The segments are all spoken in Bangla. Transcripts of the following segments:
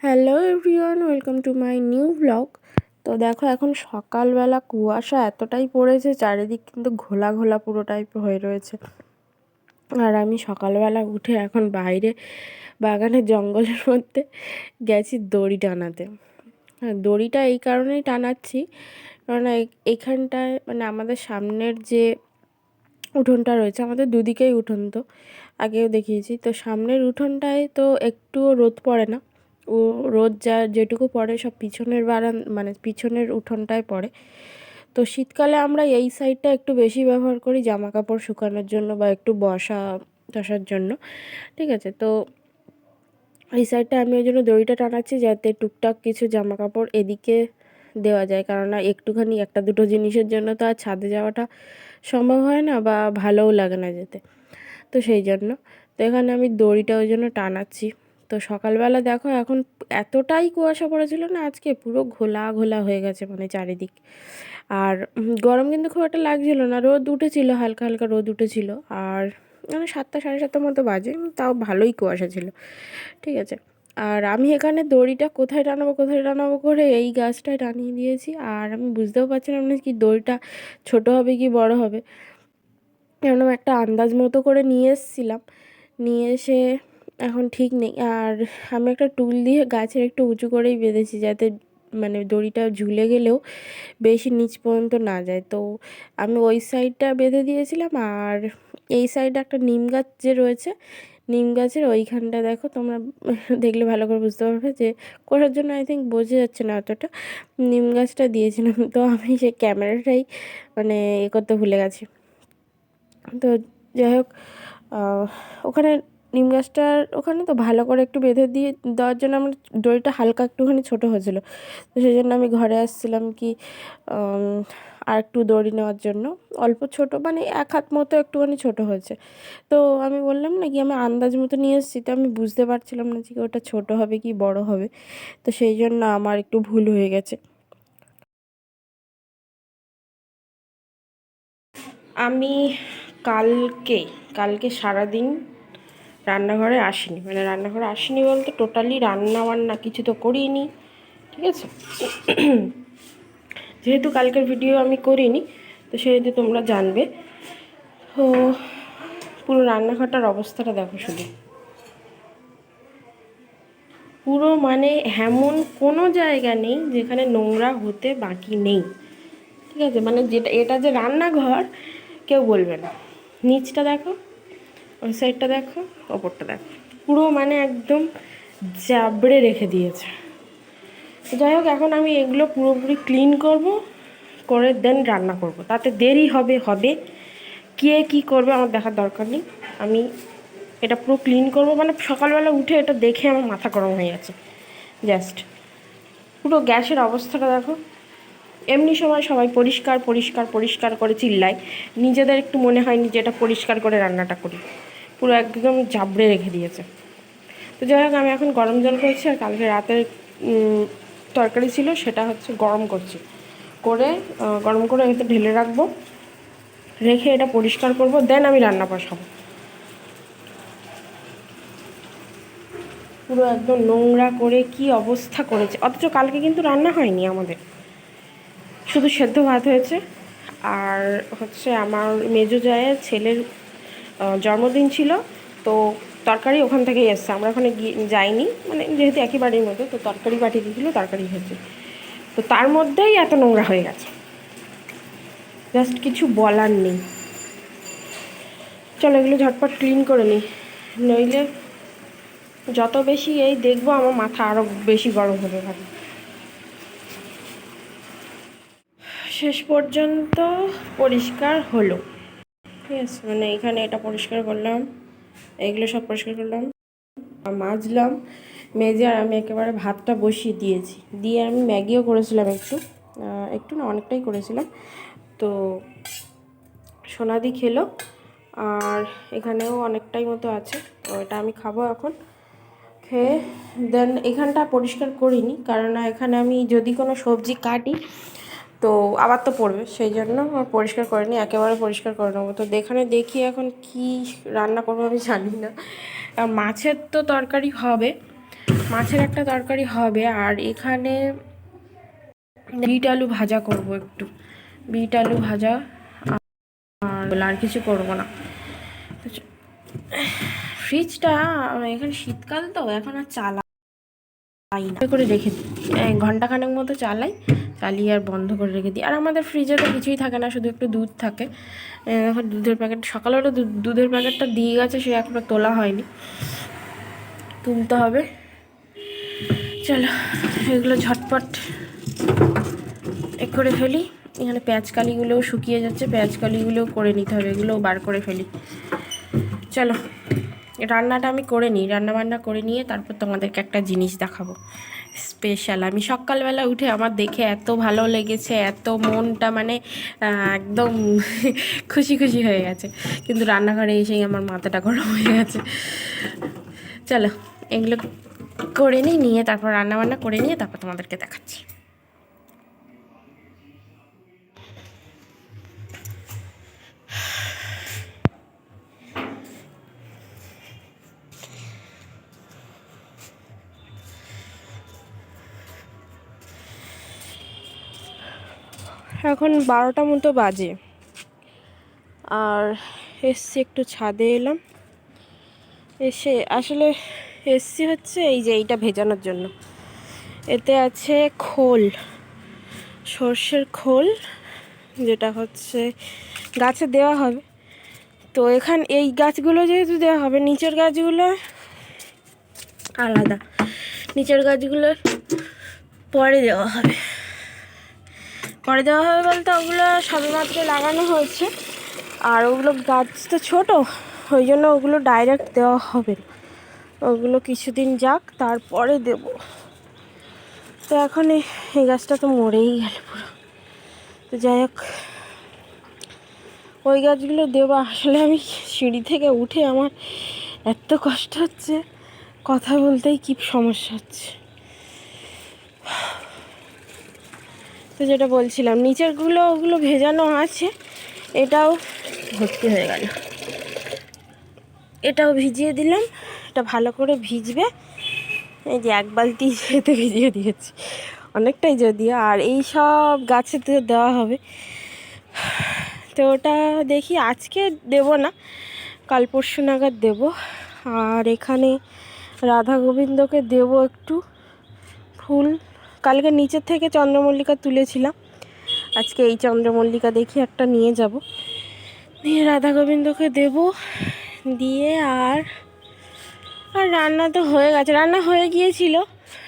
Hello everyone, welcome to my new blog. তো দেখো, এখন সকালবেলা কুয়াশা এতটাই পড়েছে, চারিদিক কিন্তু ঘোলা ঘোলা পুরো টাইপ হয়ে রয়েছে। আর আমি সকালবেলা উঠে এখন বাইরে বাগানের জঙ্গলের মধ্যে গেছি দড়ি টানাতে। হ্যাঁ, দড়িটা এই কারণেই টানাচ্ছি, কারণ এইখানটায় মানে আমাদের সামনের যে উঠোনটা রয়েছে, আমাদের দুদিকেই উঠোন, তো আগেও দেখিয়েছি, তো সামনের উঠোনটায় তো একটুও রোদ পড়ে না। ও রোদ যেটুকু পড়ে সব পিছনের মানে পিছনের উঠোনটায় পড়ে। তো শীতকালে আমরা এই সাইডটা একটু বেশি ব্যবহার করি জামা কাপড় শুকানোর জন্য বা একটু বসার জন্য। ঠিক আছে, তো এই সাইডটা আমি ওই জন্য দড়িটা টানাচ্ছি যাতে টুকটাক কিছু জামা কাপড় এদিকে দেওয়া যায়, কেননা একটুখানি একটা দুটো জিনিসের জন্য তো আর ছাদে যাওয়াটা সম্ভব হয় না বা ভালোও লাগে না যেতে। তো সেই জন্য তো এখানে আমি দড়িটা ওই জন্য টানাচ্ছি। তো সকালবেলা দেখো, এখন এতটাই কুয়াশা পড়েছিল না, আজকে পুরো ঘোলা ঘোলা হয়ে গেছে মানে চারিদিক। আর গরম কিন্তু খুব একটা লাগছিল না, রোদ উঠেছিল, হালকা হালকা রোদ উঠেছিল। আর মানে 7টা সাড়ে 7টার মতো বাজে, তাও ভালোই কুয়াশা ছিল। ঠিক আছে, আর আমি এখানে দড়িটা কোথায় টানাবো করে এই গাছটায় টানিয়ে দিয়েছি। আর আমি বুঝতেও পারছিলাম না কি দড়িটা ছোট হবে কি বড় হবে, কেননা একটা আন্দাজ মতো করে নিয়ে এসেছিলাম, নিয়ে এসে এখন ঠিক নেই। আর আমি একটা টুল দিয়ে গাছের একটু উঁচু করেই বেঁধেছি, যাতে মানে দড়িটা ঝুলে গেলেও বেশি নিচ পর্যন্ত না যায়। তো আমি ওই সাইডটা বেঁধে দিয়েছিলাম, আর এই সাইডে একটা নিম গাছ যে রয়েছে, নিম গাছের ওইখানটা দেখো তোমরা দেখলে ভালো করে বুঝতে পারবে যে কোথার জন্য আই থিঙ্ক বোঝা যাচ্ছে না অতটা, নিম গাছটা দিয়েছিলাম। তো আমি সেই ক্যামেরাটাই মানে করতে ভুলে গেছি। তো যাই হোক, ওখানে নিম গাছটার ওখানে তো ভালো করে একটু বেঁধে দিয়ে দেওয়ার জন্য আমার দড়িটা হালকা একটুখানি ছোটো হয়েছিলো। তো সেই জন্য আমি ঘরে আসছিলাম কি আর একটু দড়ি নেওয়ার জন্য, অল্প ছোটো মানে 1 হাত মতো একটুখানি ছোটো হয়েছে। তো আমি বললাম না কি আমি আন্দাজ মতো নিয়ে এসেছি, তো আমি বুঝতে পারছিলাম না যে ওটা ছোটো হবে কি বড় হবে। তো সেই জন্য আমার একটু ভুল হয়ে গেছে। আমি কালকে কালকে সারাদিন রান্নাঘরে আসিনি, মানে রান্নাঘরে আসিনি বলতে টোটালি রান্না বান্না কিছু তো করিনি। ঠিক আছে, যেহেতু কালকের ভিডিও আমি করিনি, তো সেহেতু তোমরা জানবে। তো পুরো রান্নাঘরটার অবস্থাটা দেখো শুধু, পুরো মানে এমন কোনো জায়গা নেই যেখানে নোংরা হতে বাকি নেই। ঠিক আছে, মানে এটা যে রান্নাঘর কেউ বলবে না। নিচটা দেখো, ওই সাইডটা দেখো, ওপরটা দেখো, পুরো মানে একদম জাবড়ে রেখে দিয়েছে। যাই হোক, এখন আমি এগুলো পুরোপুরি ক্লিন করব, করে দেন রান্না করব। তাতে দেরি হবে, কে কী করবে আমার দেখার দরকার নেই। আমি এটা পুরো ক্লিন করব, মানে সকালবেলা উঠে এটা দেখে আমার মাথা গরম হয়ে যাচ্ছে। জাস্ট পুরো গ্যাসের অবস্থাটা দেখো। এমনি সময় সবাই পরিষ্কার পরিষ্কার পরিষ্কার করে চিল্লায়, নিজেদের একটু মনে হয়নি যে এটা পরিষ্কার করে রান্নাটা করি। পুরো একদম জাবড়ে রেখে দিয়েছে। তো যাই হোক, আমি এখন গরম জল করছি, আর কালকে রাতের তরকারি ছিল সেটা হচ্ছে গরম করছি, করে গরম করে এতে ঢেলে রাখবো, রেখে এটা পরিষ্কার করব, দেন আমি রান্না বসাবো। পুরো একদম নোংরা করে কি অবস্থা করেছে, অথচ কালকে কিন্তু রান্না হয়নি আমাদের, শুধু সেদ্ধ ভাত হয়েছে। আর হচ্ছে আমার মেজো জায়ের ছেলের জন্মদিন ছিল, তো তরকারি ওখান থেকেই এসছে, আমরা ওখানে যাইনি, মানে যেহেতু একই বাড়ির মধ্যে, তো তরকারি পাঠিয়ে দিয়েছিলো, তরকারি হয়েছে। তো তার মধ্যেই এত নোংরা হয়ে গেছে, জাস্ট কিছু বলার নেই। চলো এগুলো ঝটপট ক্লিন করে নিই, নইলে যত বেশি এই দেখবো আমার মাথা আরও বেশি গরম হবে ভাবে। শেষ পর্যন্ত পরিষ্কার হলো। ঠিক আছে, মানে এখানে এটা পরিষ্কার করলাম, এইগুলো সব পরিষ্কার করলাম, মাজলাম, মেজে আর আমি একেবারে ভাতটা বসিয়ে দিয়েছি। দিয়ে আমি ম্যাগিও করেছিলাম, একটু না অনেকটাই করেছিলাম। তো সোনাদি খেলো, আর এখানেও অনেকটাই মতো আছে, তো এটা আমি খাবো এখন। খেয়ে দেন এখানটা পরিষ্কার করিনি, কারণ এখানে আমি যদি কোনো সবজি কাটি তো আবার তো পড়বে, সেই জন্য পরিষ্কার করিনি, একেবারে পরিষ্কার করে নেবো। তো এখানে দেখি এখন কি রান্না করবো আমি জানি না। মাছের তো তরকারি হবে, মাছের একটা তরকারি হবে, আর এখানে বিট আলু ভাজা করব, একটু বিট আলু ভাজা, আর কিছু করব না। ফ্রিজটা এখানে শীতকাল তো এখন আর চালাই না, করে রেখে দিই, ঘন্টাখানেক মতো চালাই, চালিয়ে আর বন্ধ করে রেখে দিই। আর আমাদের ফ্রিজে তো কিছুই থাকে না, শুধু একটু দুধ থাকে। এখন দুধের প্যাকেট, সকালবেলা দুধের প্যাকেটটা দিয়ে গেছে, সে এখনও তোলা হয়নি, তুলতে হবে। চলো এগুলো ঝটপট করে ফেলি। এখানে পেঁয়াজকালিগুলোও শুকিয়ে যাচ্ছে, পেঁয়াজকালিগুলোও করে নিতে হবে, এগুলোও বার করে ফেলি। চলো রান্নাটা আমি করে নিই, রান্নাবান্না করে নিয়ে তারপর তোমাদেরকে একটা জিনিস দেখাবো স্পেশাল। আমি সকালবেলা উঠে আমার দেখে এত ভালো লেগেছে, এত মনটা মানে একদম খুশি খুশি হয়ে গেছে, কিন্তু রান্নাঘরে এসেই আমার মাথাটা গরম হয়ে গেছে। চলো এগুলো করে নিয়ে তারপর রান্নাবান্না করে নিয়ে তারপর তোমাদেরকে দেখাচ্ছি। এখন 12টা মতো বাজে, আর এসছি একটু ছাদে এলাম, এসে আসলে এসছি হচ্ছে এই যে এইটা ভেজানোর জন্য। এতে আছে খোল, সর্ষের খোল, যেটা হচ্ছে গাছে দেওয়া হবে। তো এই গাছগুলো যেহেতু দেওয়া হবে, নিচের গাছগুলো আলাদা, নিচের গাছগুলো পরে দেওয়া হবে। বলতে ওগুলো সবেমাত্র লাগানো হয়েছে, আর ওগুলো গাছ তো ছোটো, ওই জন্য ওগুলো ডাইরেক্ট দেওয়া হবে না, ওগুলো কিছুদিন যাক তারপরে দেব। তো এখন এই গাছটা তো মরেই গেল পুরো। তো যাই হোক, ওই গাছগুলো দেবো। আসলে আমি সিঁড়ি থেকে উঠে আমার এত কষ্ট হচ্ছে, কথা বলতেই কি সমস্যা হচ্ছে। তো যেটা বলছিলাম, নিচেরগুলো ওগুলো ভেজানো আছে, এটাও ভর্তি হয়ে গেল, এটাও ভিজিয়ে দিলাম, এটা ভালো করে ভিজবে। এই যে 1 বালতি যেতে ভিজিয়ে দিয়েছি, অনেকটাই যদিও। আর এই সব গাছেতে দেওয়া হবে, তো ওটা দেখি আজকে দেব না, কাল পরশু নাগাদ দেব। আর এখানে রাধা গোবিন্দকে দেব একটু ফুল, কালকে নিচের থেকে চন্দ্রমল্লিকা তুলেছিলাম, আজকে এই চন্দ্রমল্লিকা দেখি একটা নিয়ে যাব, দিয়ে রাধা গোবিন্দকে দেব। দিয়ে আর রান্না তো হয়ে গেছে, রান্না হয়ে গিয়েছিল,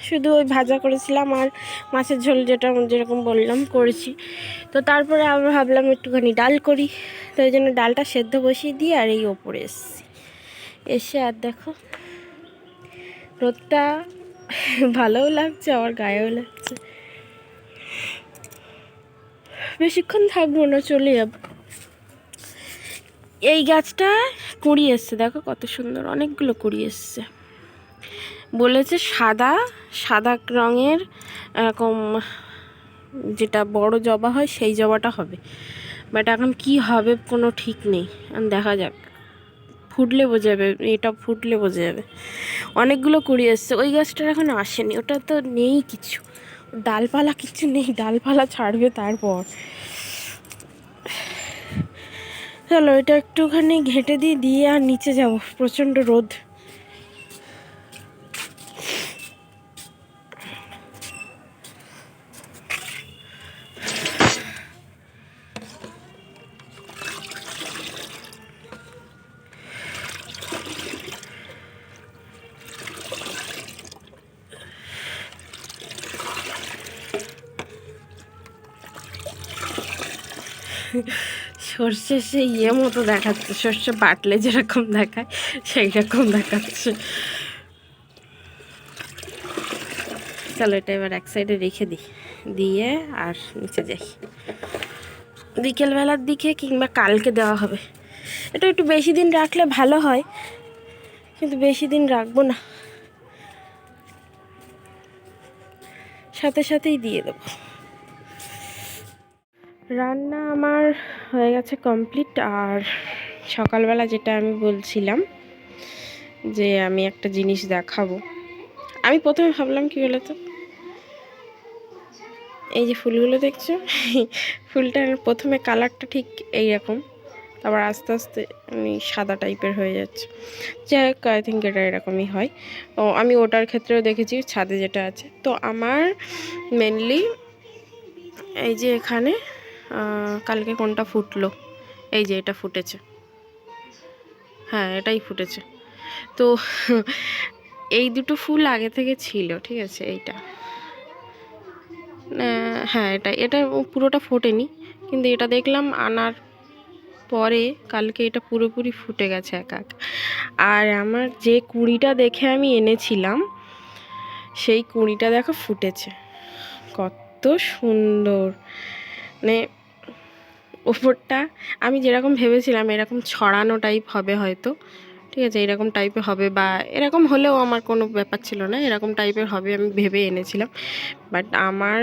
শুধু ওই ভাজা করেছিলাম আর মাছের ঝোল যেরকম বললাম করেছি। তো তারপরে আবার ভাবলাম একটুখানি ডাল করি, তো ওই জন্য ডালটা সেদ্ধ বসিয়ে দিয়ে আর এই ওপরে এসেছি। এসে আর দেখো রোদটা ভালোও লাগছে, আমার গায়েও লাগছে। বেশিক্ষণ থাকবো না, চলে যাব। এই গাছটা কুঁড়ি এসছে, দেখো কত সুন্দর, অনেকগুলো কুঁড়ি এসছে। বলেছে সাদা রঙের এরকম যেটা বড় জবা হয় সেই জবাটা হবে, বাট এখন কি হবে কোনো ঠিক নেই, দেখা যাক, ফুটলে বোঝা যাবে, এটা ফুটলে বোঝা যাবে। অনেকগুলো কুড়ি এসছে, ওই গাছটার এখন আসেনি, ওটা তো নেই কিছু, ডালপালা কিছু নেই, ডালপালা ছাড়বে তারপর। চলো এটা একটুখানি ঘেঁটে দিয়ে আর নিচে যাব, প্রচণ্ড রোদ। সর্ষে সেই মতো দেখাচ্ছে, সর্ষে বাটলে যেরকম দেখায় সেই রকম দেখাচ্ছে। চলো এটা এবার এক সাইডে রেখে দিয়ে আর নিচে যাই, বিকেলবেলার দিকে কিংবা কালকে দেওয়া হবে। এটা একটু বেশি দিন রাখলে ভালো হয়, কিন্তু বেশি দিন রাখবো না, সাথেই দিয়ে দেবো। রান্না আমার হয়ে গেছে কমপ্লিট। আর সকালবেলা যেটা আমি বলছিলাম যে আমি একটা জিনিস দেখাবো, আমি প্রথমে ভাবলাম কী বলো তো, এই যে ফুলগুলো দেখছো, ফুলটার প্রথমে কালারটা ঠিক এইরকম, তারপর আস্তে আস্তে সাদা টাইপের হয়ে যাচ্ছে। যাই হোক, আই থিঙ্ক এটা এরকমই হয়। ও আমি ওটার ক্ষেত্রেও দেখেছি ছাদে যেটা আছে। তো আমার মেনলি এই যে এখানে কালকে কোনটা ফুটলো, এই যে এটা ফুটেছে, হ্যাঁ এটাই ফুটেছে। তো এই দুটো ফুল আগে থেকে ছিল, ঠিক আছে। এইটা হ্যাঁ এটা এটা পুরোটা ফোটেনি, কিন্তু এটা দেখলাম আনার পরে কালকে এটা পুরোপুরি ফুটে গেছে এক এক। আর আমার যে কুঁড়িটা দেখে আমি এনেছিলাম সেই কুঁড়িটা দেখো ফুটেছে, কত সুন্দর। মানে ওপরটা আমি যেরকম ভেবেছিলাম এরকম ছড়ানো টাইপ হবে হয়তো, ঠিক আছে, এরকম টাইপের হবে, বা এরকম হলেও আমার কোনো ব্যাপার ছিল না, এরকম টাইপের হবে আমি ভেবে এনেছিলাম। বাট আমার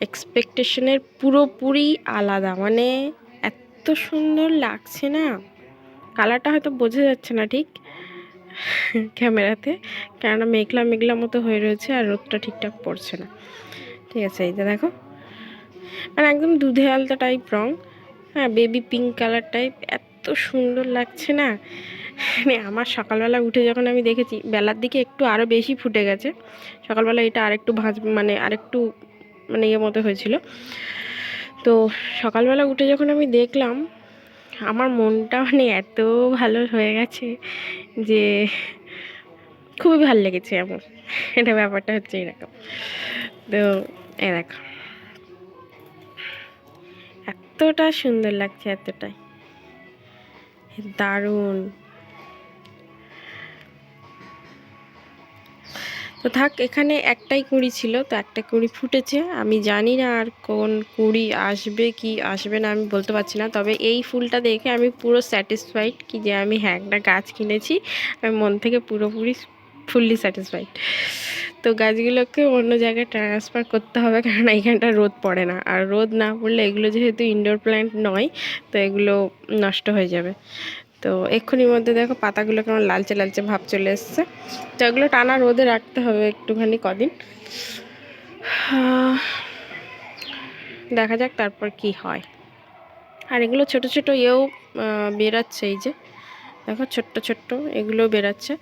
এক্সপেকটেশনের পুরোপুরি আলাদা। মানে এত সুন্দর লাগছে না, কালারটা হয়তো বোঝা যাচ্ছে না ঠিক ক্যামেরাতে, কেননা মেঘলা মেঘলা মতো হয়ে রয়েছে আর রোদটা ঠিকঠাক পড়ছে না, ঠিক আছে। এই যে দেখো, মানে একদম দুধে আলতা টাইপ রং, হ্যাঁ বেবি পিঙ্ক কালার টাইপ, এত সুন্দর লাগছে না। মানে আমার সকালবেলা উঠে যখন আমি দেখেছি, বেলার দিকে একটু আরও বেশি ফুটে গেছে, সকালবেলা এটা আরেকটু মানে আরেকটু মানে ইয়ে মতো হয়েছিল। তো সকালবেলা উঠে যখন আমি দেখলাম, আমার মনটা মানে এত ভালো হয়ে গেছে যে খুবই ভালো লেগেছে আমার। এটা ব্যাপারটা হচ্ছে এরকম। তো এ দেখো, এতটা সুন্দর লাগছে, এতটাই দারুণ। তো থাক, এখানে একটাই কুঁড়ি ছিল, তো একটা কুঁড়ি ফুটেছে। আমি জানি না আর কোন কুঁড়ি আসবে কি আসবে না আমি বলতে পারছি না, তবে এই ফুলটা দেখে আমি পুরো স্যাটিসফাইড কি যে আমি হ্যাঁ একটা গাছ কিনেছি, আমি মন থেকে পুরোপুরি ফুললি স্যাটিসফাইড। তো গাছগুলোকে অন্য জায়গায় ট্রান্সফার করতে হবে, কারণ এইখানটা রোদ পড়ে না, আর রোদ না পড়লে এগুলো যেহেতু ইনডোর প্ল্যান্ট নয়, তো এগুলো নষ্ট হয়ে যাবে। তো এক্ষুনির মধ্যে দেখো পাতাগুলো কেমন লালচে লালচে ভাব চলে এসছে। তো এগুলো টানা রোদে রাখতে হবে একটুখানি কদিন, দেখা যাক তারপর কি হয়। আর এগুলো ছোট ছোট ইয়েও বেরাচ্ছে, এই যে দেখো ছোট্ট ছোট্ট এগুলো বেরাচ্ছে।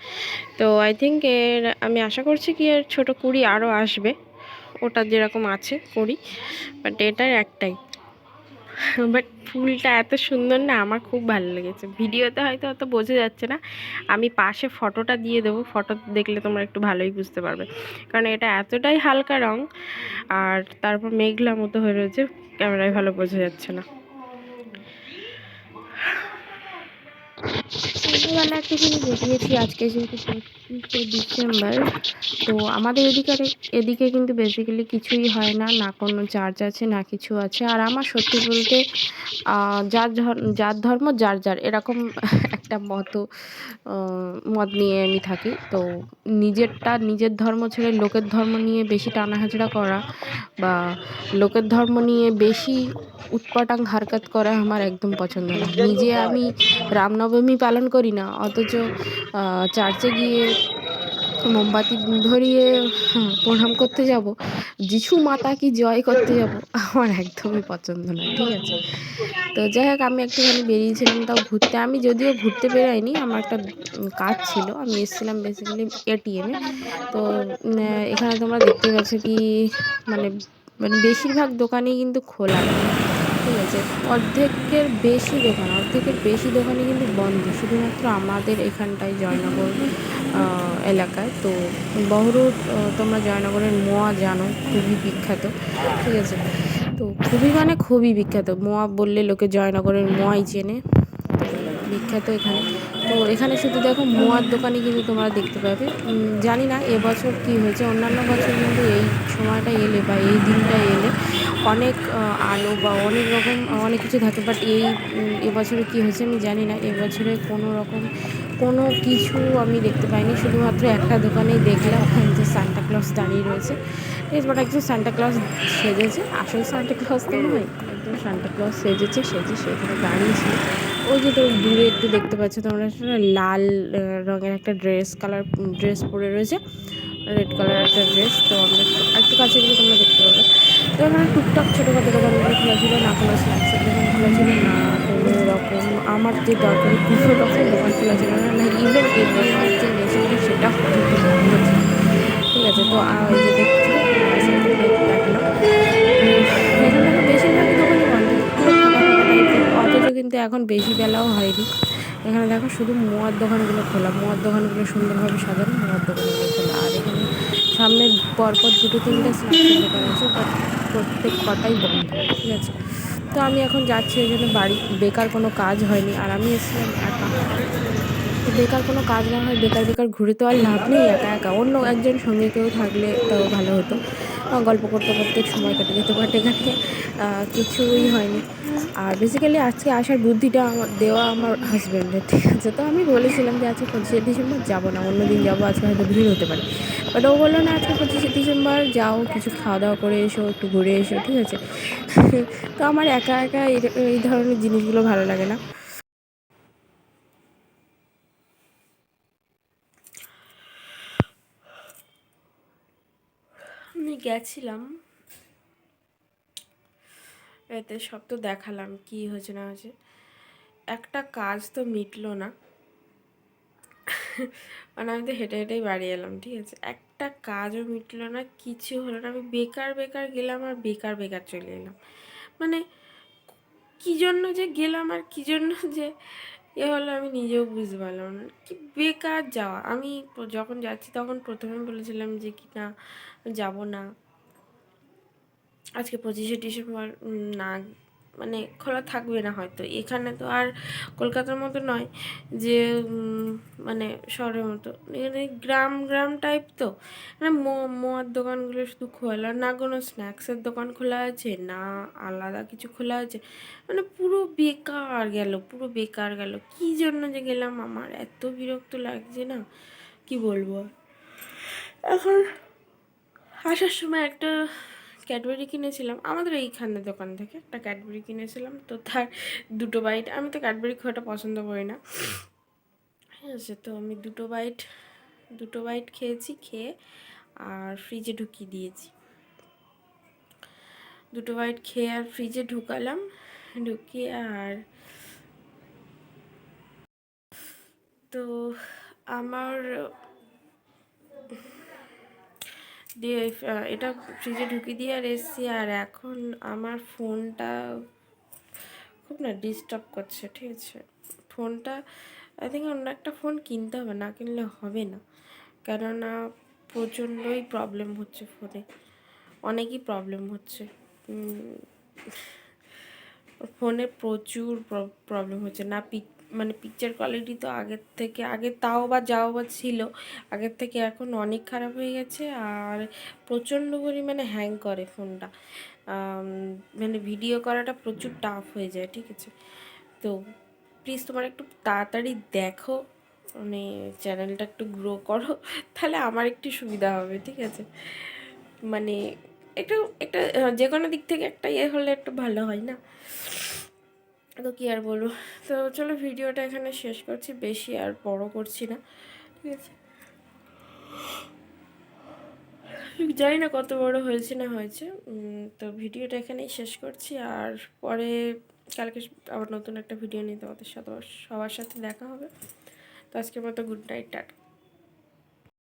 তো আই থিঙ্ক এর আমি আশা করছি কি এর ছোটো কুঁড়ি আরও আসবে, ওটা যেরকম আছে কুঁড়ি, বাট এটার একটাই। বাট ফুলটা এত সুন্দর না, আমার খুব ভালো লেগেছে। ভিডিওতে হয়তো অত বোঝা যাচ্ছে না, আমি পাশে ফটোটা দিয়ে দেবো, ফটো দেখলে তোমরা একটু ভালোই বুঝতে পারবে, কারণ এটা এতটাই হালকা রং আর তারপর মেঘলা মতো হয়ে রয়েছে, ক্যামেরায় ভালো বোঝা যাচ্ছে না। সন্ধ্যাবেলা একটুখানি বেরিয়েছি, আজকে যেহেতু 25শে ডিসেম্বর, তো আমাদের এদিকে কিন্তু বেসিক্যালি কিছুই হয় না, না কোনো চার্চ আছে না কিছু আছে। আর আমার সত্যি বলতে যার ধর্ম যার যার এরকম একটা মত নিয়ে আমি থাকি। তো নিজের ধর্ম ছেড়ে লোকের ধর্ম নিয়ে বেশি টানাহাজড়া করা বা লোকের ধর্ম নিয়ে বেশি উৎপাটাং হারকাত করা আমার একদম পছন্দ না। নিজে আমি রামনবমী পালন করি না, অথচ চার্চে গিয়ে মোমবাতি ধরিয়ে প্রণাম করতে যাব, যিশু মাতা কি জয় করতে যাব, আমার একদমই পছন্দ না, ঠিক আছে। তো যাই হোক, আমি একটুখানি বেরিয়েছিলাম তাও ঘুরতে। আমি যদিও ঘুরতে বেরোইনি, আমার একটা কাজ ছিল, আমি এসেছিলাম বেসিক্যালি এটিএমে। তো এখানে তোমরা দেখতেই পাচ্ছ কি মানে মানে বেশিরভাগ দোকানই কিন্তু খোলা নেই, ঠিক আছে। অর্ধেকের বেশি দোকানই কিন্তু বন্ধ, শুধুমাত্র আমাদের এখানটায় জয়নগর এলাকায়। তো বহরুট, তোমরা জয়নগরের মোয়া জানো, খুবই বিখ্যাত, ঠিক আছে। তো খুবই বিখ্যাত, মোয়া বললে লোকে জয়নগরের মোয়াই চেনে, তো বিখ্যাত এখানে। তো এখানে শুধু দেখো মোয়ার দোকানই কিন্তু তোমরা দেখতে পাবে। জানি না এবছর কি হয়েছে, অন্যান্য বছর কিন্তু এই সময়টা এলে বা এই দিনটা এলে অনেক আলো বা অনেক রকম অনেক কিছু থাকে, বাট এবছরে কী হয়েছে আমি জানি না। এবছরে কোনো কিছু আমি দেখতে পাইনি, শুধুমাত্র একটা দোকানেই দেখলাম যে সান্টা ক্লজ দাঁড়িয়ে রয়েছে, বাট একজন সান্টা ক্লজ সেজেছে, আসল সান্টা ক্লজ তো নয়, একজন সান্টা ক্লজ সেজে সেখানে দাঁড়িয়েছিল। ওই যে তো দূরে একটু দেখতে পাচ্ছ তোমরা, লাল রঙের একটা ড্রেস পরে রয়েছে, রেড কালার একটা ড্রেস। তো আমরা একটু কাছে গেলে তোমরা দেখতে পাবে। তো এখানে টুকটাক ছোটোখাটো দোকানগুলো খোলা ছিল, না কোনো স্ন্যাক্সের দোকান খোলা ছিল, না কোনো রকম আমার যে দরকারি কোনো রকম দোকান খোলা ছিল না, না ইভেন এটিএমের যে মেশিনটা সেটাও পর্যন্ত বন্ধ ছিল। ঠিক আছে, তো এই যে দেখছি দেখালাম, তো এখানে দেখো বেশিরভাগই দোকানই বন্ধ, পুরো ফাঁকা ফাঁকা টাইপের। অথচ কিন্তু এখন বেশি বেলাও হয়নি। এখানে দেখো শুধু মোয়ার দোকানগুলো খোলা, মোয়ার দোকানগুলো সুন্দরভাবে সাজানো, মোয়ার দোকানগুলো খোলা। আর এখানে সামনে পরপর দুটো তিনটে স্ন্যাক্সের দোকান আছে, বাট প্রত্যেক কটাই বন্ধ। ঠিক আছে, তো আমি এখন যাচ্ছি, ওই জন্য বাড়ি বেকার কোনো কাজ হয়নি, আর আমি এসেছিলাম একা। তো বেকার কোনো কাজ না হয়, বেকার বেকার ঘুরে তো আর লাভ নেই একা একা, অন্য একজন সঙ্গে কেউ থাকলে তাও ভালো হতো। গল্প করতে করতে সময় কেটে যেত, বাট এখানে কিছুই হয়নি। আর বেসিক্যালি আজকে আসার বুদ্ধিটা আমার দেওয়া আমার হাজব্যান্ডের। ঠিক আছে, তো আমি বলেছিলাম যে আজকে 25শে ডিসেম্বর যাবো না, অন্য দিন যাবো, আজকে হয়তো ভিড় হতে পারে। বাট ও বললো না, আজকে 25শে ডিসেম্বর যাও, কিছু খাওয়া দাওয়া করে এসো, একটু ঘুরে এসো। ঠিক আছে, তো আমার একা একা এই ধরনের জিনিসগুলো ভালো লাগে না। আমি গেছিলাম, এতে সব তো দেখালাম কি হয়েছে না হয়েছে, একটা কাজ তো মিটলো না। মানে আমি তো হেঁটে হেঁটেই বাড়ি এলাম। ঠিক আছে, একটা কাজও মিটলো না, কিছু হলো না, আমি বেকার বেকার গেলাম আর বেকার বেকার চলে এলাম। মানে কী জন্য যে গেলাম আর কী জন্য যে হলো আমি নিজেও বুঝতে পারলাম না, কি বেকার যাওয়া। আমি যখন যাচ্ছি তখন প্রথমে বলেছিলাম যে কি না, যাবো না আজকে 25শে ডিসেম্বর, না মানে খোলা থাকবে না হয়তো। এখানে তো আর কলকাতার মতো নয় যে মানে শহরের মতো, এখানে গ্রাম গ্রাম টাইপ। তো মানে মোয়ার দোকানগুলো শুধু খোলা, না কোনো স্ন্যাক্সের দোকান খোলা আছে, না আলাদা কিছু খোলা আছে। মানে পুরো বেকার গেল, পুরো বেকার গেল। কী জন্য যে গেলাম, আমার এত বিরক্ত লাগছে না, কি বলবো। এখন আসার সময় একটা ক্যাডবেরি কিনেছিলাম, আমাদের এইখানের দোকান থেকে একটা ক্যাডবেরি কিনেছিলাম। তো তার দুটো বাইট, আমি তো ক্যাডবেরি খুব একটা পছন্দ করি না। ঠিক আছে, তো আমি দুটো বাইট খেয়েছি, খেয়ে আর ফ্রিজে ঢুকিয়ে দিয়েছি। দুটো বাইট খেয়ে আর ফ্রিজে ঢুকালাম, ঢুকিয়ে আর তো আমার দিয়ে এটা ফ্রিজে ঢুকিয়ে দিয়ে আর এসছি। আর এখন আমার ফোনটা খুব না ডিস্টার্ব করছে। ঠিক আছে, ফোনটা আই থিঙ্ক অন্য একটা ফোন কিনতে হবে, না কিনলে হবে না, কেননা প্রচণ্ডই প্রবলেম হচ্ছে ফোনে, অনেকই প্রবলেম হচ্ছে। ফোনে প্রচুর প্রবলেম হচ্ছে না, মানে পিকচার কোয়ালিটি তো আগে তাও বা যাও বা ছিল, আগের থেকে এখন অনেক খারাপ হয়ে গেছে। আর প্রচণ্ড পরিমাণে হ্যাং করে ফোনটা, মানে ভিডিও করাটা প্রচুর টাফ হয়ে যায়। ঠিক আছে, তো প্লিজ তোমার একটু তাড়াতাড়ি দেখো, মানে চ্যানেলটা একটু গ্রো করো, তাহলে আমার একটু সুবিধা হবে। ঠিক আছে, মানে একটু একটা যে কোনো দিক থেকে একটা হলে একটু ভালো হয় না। তো কী আর বলবো, তো চলো ভিডিওটা এখানে শেষ করছি, বেশি আর বড় করছি না। ঠিক আছে, জানি না কত বড় হয়েছে না হয়েছে। তো ভিডিওটা এখানেই শেষ করছি, আর পরে কালকে আবার নতুন একটা ভিডিও নিয়ে তোমাদের সাথে সবার সাথে দেখা হবে। তো আজকের মতো গুড নাইট, টাটা।